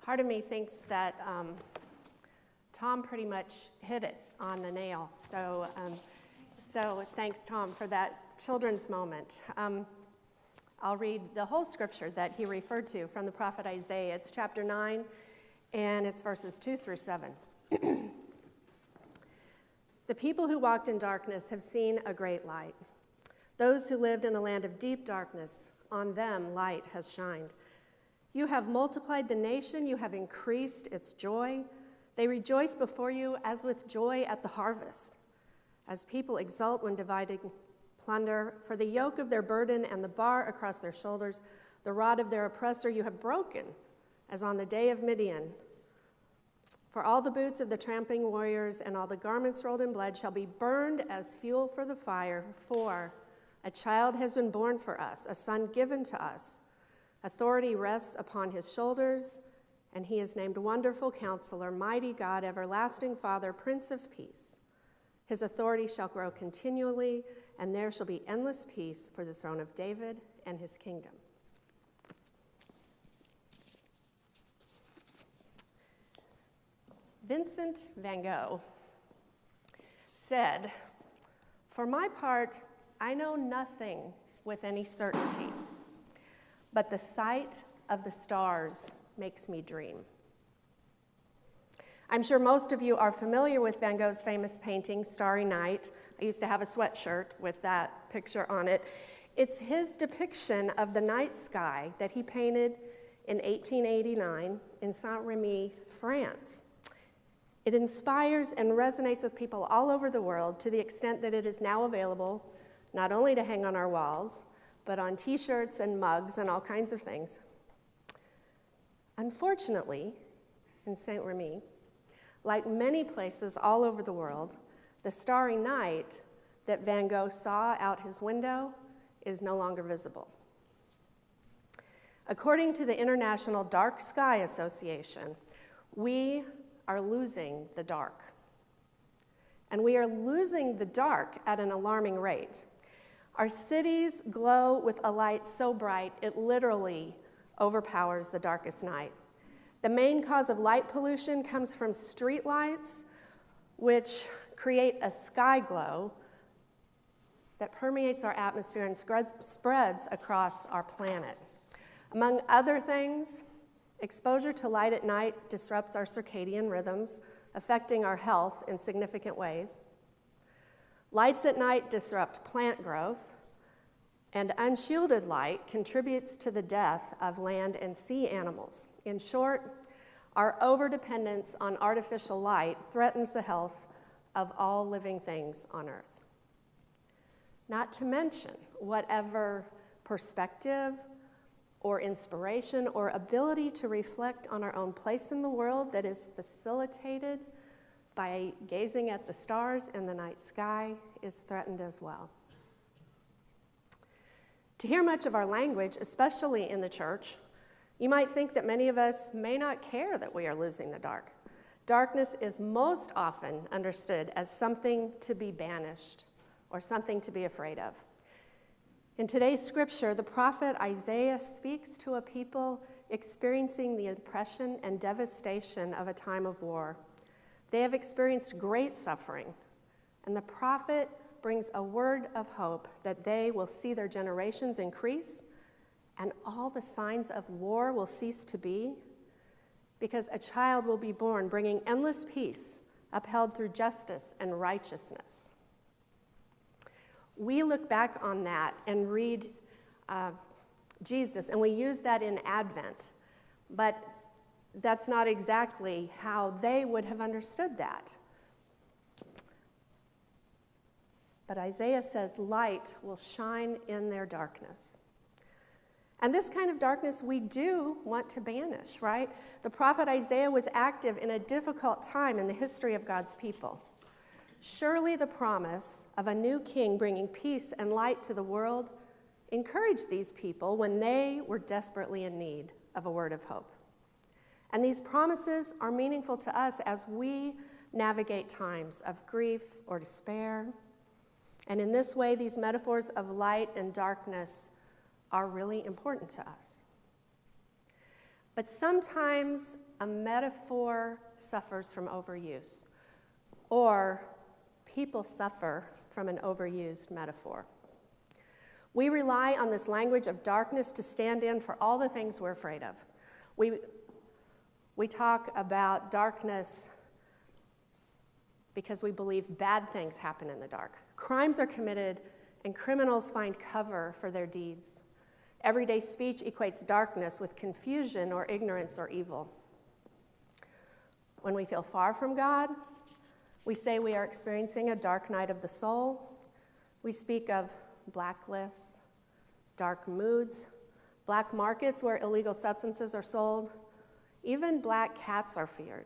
Part of me thinks that Tom pretty much hit it on the nail. So thanks, Tom, for that children's moment. I'll read the whole scripture that he referred to from the prophet Isaiah. It's chapter 9, and it's verses 2 through 7. The people who walked in darkness have seen a great light. Those who lived in a land of deep darkness, on them light has shined. You have multiplied the nation, you have increased its joy. They rejoice before you as with joy at the harvest, as people exult when dividing plunder. For the yoke of their burden and the bar across their shoulders, the rod of their oppressor you have broken, as on the day of Midian. For all the boots of the tramping warriors and all the garments rolled in blood shall be burned as fuel for the fire, for a child has been born for us, a son given to us. Authority rests upon his shoulders, and he is named Wonderful Counselor, Mighty God, Everlasting Father, Prince of Peace. His authority shall grow continually, and there shall be endless peace for the throne of David and his kingdom. Vincent van Gogh said, "For my part, I know nothing with any certainty, but the sight of the stars makes me dream." I'm sure most of you are familiar with Van Gogh's famous painting, Starry Night. I used to have a sweatshirt with that picture on it. It's his depiction of the night sky that he painted in 1889 in Saint-Rémy, France. It inspires and resonates with people all over the world to the extent that it is now available not only to hang on our walls, but on t-shirts and mugs and all kinds of things. Unfortunately, in Saint-Rémy, like many places all over the world, the starry night that Van Gogh saw out his window is no longer visible. According to the International Dark Sky Association, we are losing the dark. And we are losing the dark at an alarming rate. Our cities glow with a light so bright it literally overpowers the darkest night. The main cause of light pollution comes from street lights, which create a sky glow that permeates our atmosphere and spreads across our planet. Among other things, exposure to light at night disrupts our circadian rhythms, affecting our health in significant ways. Lights at night disrupt plant growth, and unshielded light contributes to the death of land and sea animals. In short, our overdependence on artificial light threatens the health of all living things on Earth. Not to mention whatever perspective or inspiration or ability to reflect on our own place in the world that is facilitated by gazing at the stars in the night sky is threatened as well. To hear much of our language, especially in the church, you might think that many of us may not care that we are losing the dark. Darkness is most often understood as something to be banished or something to be afraid of. In today's scripture, the prophet Isaiah speaks to a people experiencing the oppression and devastation of a time of war. They have experienced great suffering, and the prophet brings a word of hope that they will see their generations increase and all the signs of war will cease to be, because a child will be born bringing endless peace upheld through justice and righteousness. We look back on that and read Jesus, and we use that in Advent, but that's not exactly how they would have understood that. But Isaiah says light will shine in their darkness. And this kind of darkness we do want to banish, right? The prophet Isaiah was active in a difficult time in the history of God's people. Surely the promise of a new king bringing peace and light to the world encouraged these people when they were desperately in need of a word of hope. And these promises are meaningful to us as we navigate times of grief or despair. And in this way, these metaphors of light and darkness are really important to us. But sometimes a metaphor suffers from overuse, or people suffer from an overused metaphor. We rely on this language of darkness to stand in for all the things we're afraid of. We talk about darkness because we believe bad things happen in the dark. Crimes are committed and criminals find cover for their deeds. Everyday speech equates darkness with confusion or ignorance or evil. When we feel far from God, we say we are experiencing a dark night of the soul. We speak of blacklists, dark moods, black markets where illegal substances are sold. Even black cats are feared.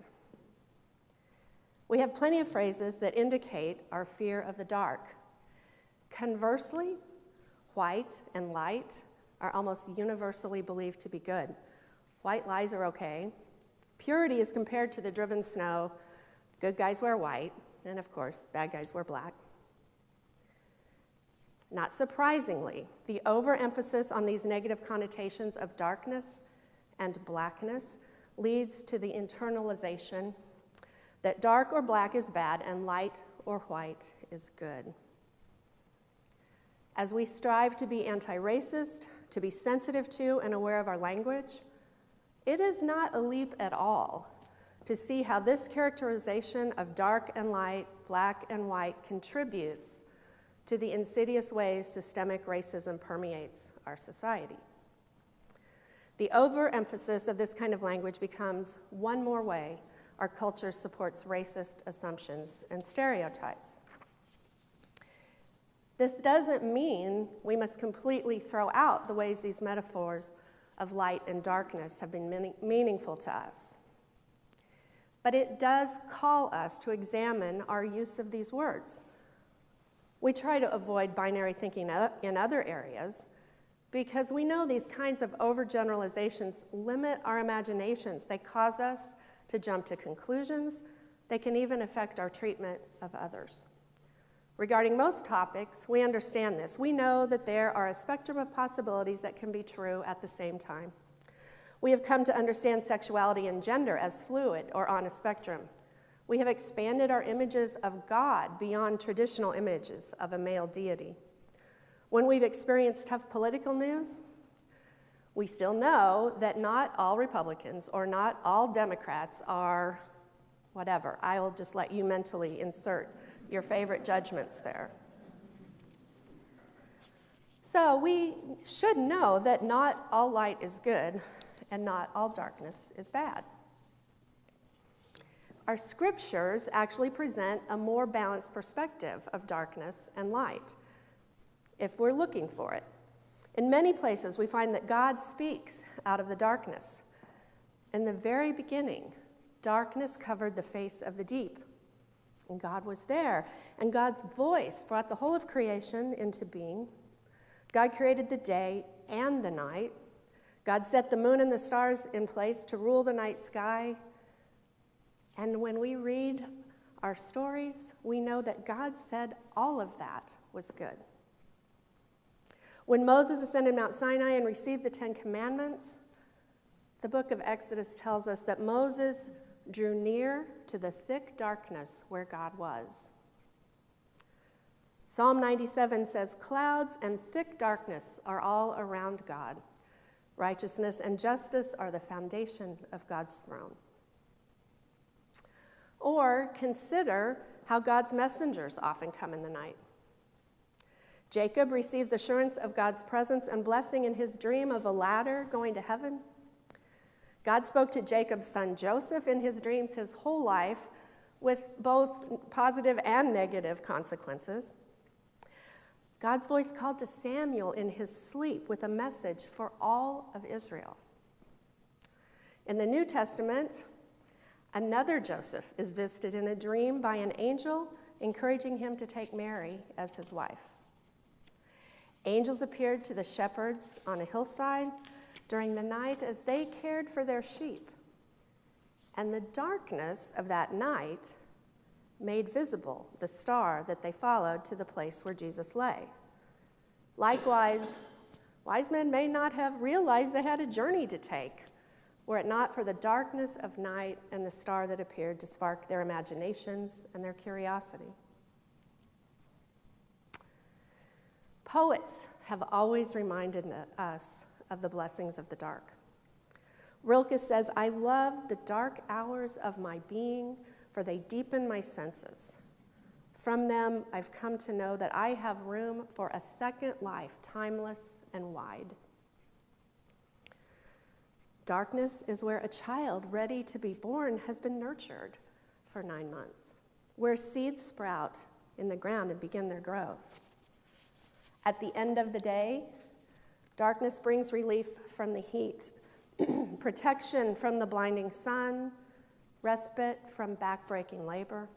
We have plenty of phrases that indicate our fear of the dark. Conversely, white and light are almost universally believed to be good. White lies are okay. Purity is compared to the driven snow. Good guys wear white, and of course, bad guys wear black. Not surprisingly, the overemphasis on these negative connotations of darkness and blackness leads to the internalization that dark or black is bad and light or white is good. As we strive to be anti-racist, to be sensitive to and aware of our language, it is not a leap at all to see how this characterization of dark and light, black and white contributes to the insidious ways systemic racism permeates our society. The overemphasis of this kind of language becomes one more way our culture supports racist assumptions and stereotypes. This doesn't mean we must completely throw out the ways these metaphors of light and darkness have been meaningful to us. But it does call us to examine our use of these words. We try to avoid binary thinking in other areas because we know these kinds of overgeneralizations limit our imaginations. They cause us to jump to conclusions. They can even affect our treatment of others. Regarding most topics, we understand this. We know that there are a spectrum of possibilities that can be true at the same time. We have come to understand sexuality and gender as fluid or on a spectrum. We have expanded our images of God beyond traditional images of a male deity. When we've experienced tough political news, we still know that not all Republicans or not all Democrats are whatever. I'll just let you mentally insert your favorite judgments there. So we should know that not all light is good and not all darkness is bad. Our scriptures actually present a more balanced perspective of darkness and light, if we're looking for it. In many places, we find that God speaks out of the darkness. In the very beginning, darkness covered the face of the deep, and God was there, and God's voice brought the whole of creation into being. God created the day and the night. God set the moon and the stars in place to rule the night sky. And when we read our stories, we know that God said all of that was good. When Moses ascended Mount Sinai and received the Ten Commandments, the book of Exodus tells us that Moses drew near to the thick darkness where God was. Psalm 97 says, "Clouds and thick darkness are all around God. Righteousness and justice are the foundation of God's throne." Or consider how God's messengers often come in the night. Jacob receives assurance of God's presence and blessing in his dream of a ladder going to heaven. God spoke to Jacob's son Joseph in his dreams his whole life with both positive and negative consequences. God's voice called to Samuel in his sleep with a message for all of Israel. In the New Testament, another Joseph is visited in a dream by an angel encouraging him to take Mary as his wife. Angels appeared to the shepherds on a hillside during the night as they cared for their sheep. And the darkness of that night made visible the star that they followed to the place where Jesus lay. Likewise, wise men may not have realized they had a journey to take were it not for the darkness of night and the star that appeared to spark their imaginations and their curiosity. Poets have always reminded us of the blessings of the dark. Rilke says, "I love the dark hours of my being, for they deepen my senses. From them, I've come to know that I have room for a second life, timeless and wide." Darkness is where a child ready to be born has been nurtured for 9 months, where seeds sprout in the ground and begin their growth. At the end of the day, darkness brings relief from the heat, protection from the blinding sun, respite from backbreaking labor,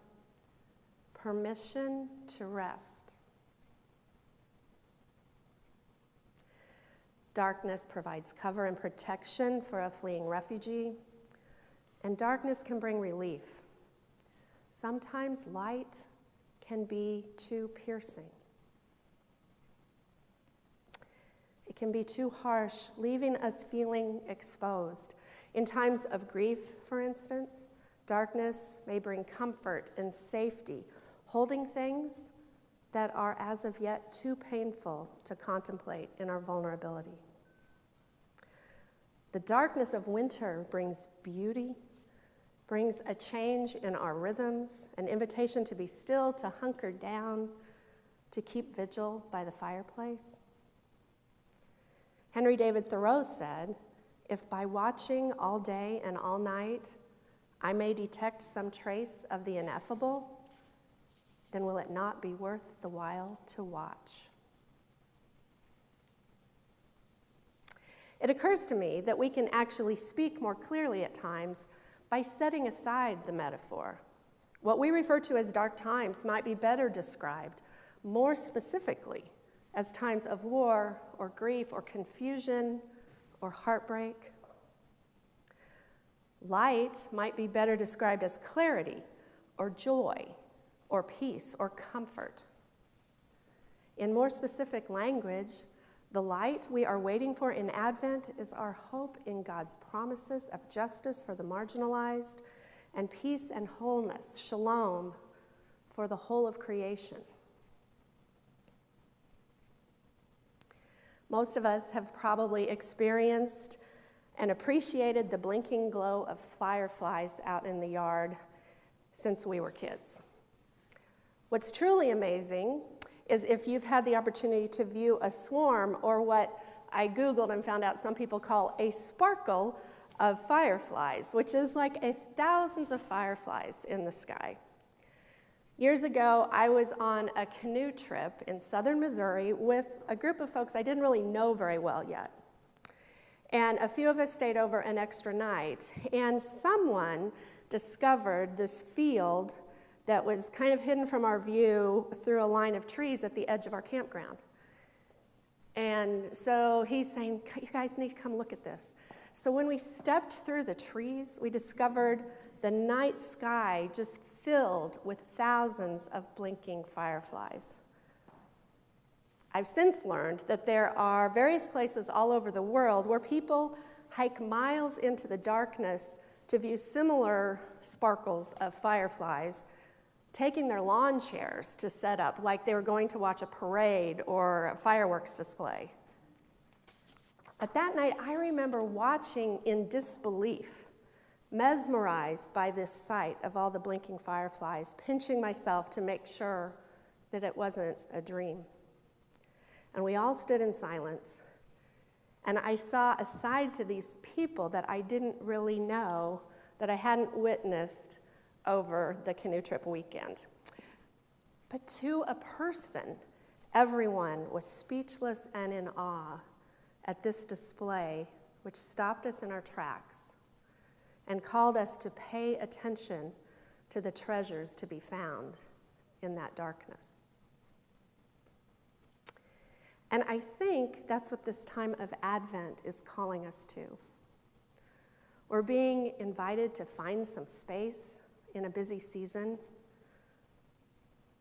permission to rest. Darkness provides cover and protection for a fleeing refugee, and darkness can bring relief. Sometimes light can be too piercing. It can be too harsh, leaving us feeling exposed. In times of grief, for instance, darkness may bring comfort and safety, holding things that are as of yet too painful to contemplate in our vulnerability. The darkness of winter brings beauty, brings a change in our rhythms, an invitation to be still, to hunker down, to keep vigil by the fireplace. Henry David Thoreau said, "If by watching all day and all night I may detect some trace of the ineffable, then will it not be worth the while to watch?" It occurs to me that we can actually speak more clearly at times by setting aside the metaphor. What we refer to as dark times might be better described more specifically as times of war or grief or confusion or heartbreak. Light might be better described as clarity or joy or peace or comfort. In more specific language, the light we are waiting for in Advent is our hope in God's promises of justice for the marginalized and peace and wholeness, shalom, for the whole of creation. Most of us have probably experienced and appreciated the blinking glow of fireflies out in the yard since we were kids. What's truly amazing is if you've had the opportunity to view a swarm, or what I Googled and found out some people call a sparkle of fireflies, which is like thousands of fireflies in the sky. Years ago, I was on a canoe trip in southern Missouri with a group of folks I didn't really know very well yet. And a few of us stayed over an extra night, and someone discovered this field that was kind of hidden from our view through a line of trees at the edge of our campground. And so he's saying, "You guys need to come look at this." So when we stepped through the trees, we discovered the night sky just filled with thousands of blinking fireflies. I've since learned that there are various places all over the world where people hike miles into the darkness to view similar sparkles of fireflies, taking their lawn chairs to set up like they were going to watch a parade or a fireworks display. But that night, I remember watching in disbelief, mesmerized by this sight of all the blinking fireflies, pinching myself to make sure that it wasn't a dream. And we all stood in silence, and I saw a side to these people that I didn't really know, that I hadn't witnessed over the canoe trip weekend. But to a person, everyone was speechless and in awe at this display, which stopped us in our tracks and called us to pay attention to the treasures to be found in that darkness. And I think that's what this time of Advent is calling us to. We're being invited to find some space in a busy season,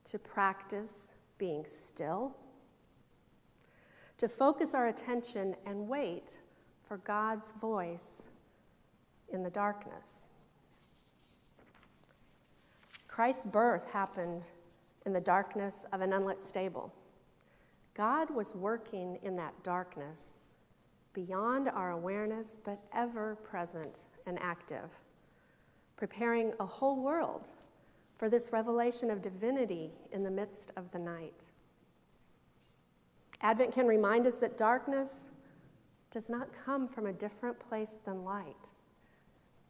to practice being still, to focus our attention and wait for God's voice in the darkness. Christ's birth happened in the darkness of an unlit stable. God was working in that darkness, beyond our awareness, but ever present and active, preparing a whole world for this revelation of divinity in the midst of the night. Advent can remind us that darkness does not come from a different place than light.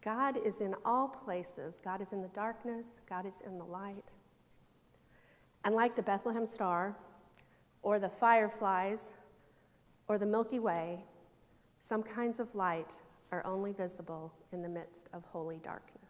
God is in all places. God is in the darkness. God is in the light. And like the Bethlehem star, or the fireflies, or the Milky Way, some kinds of light are only visible in the midst of holy darkness.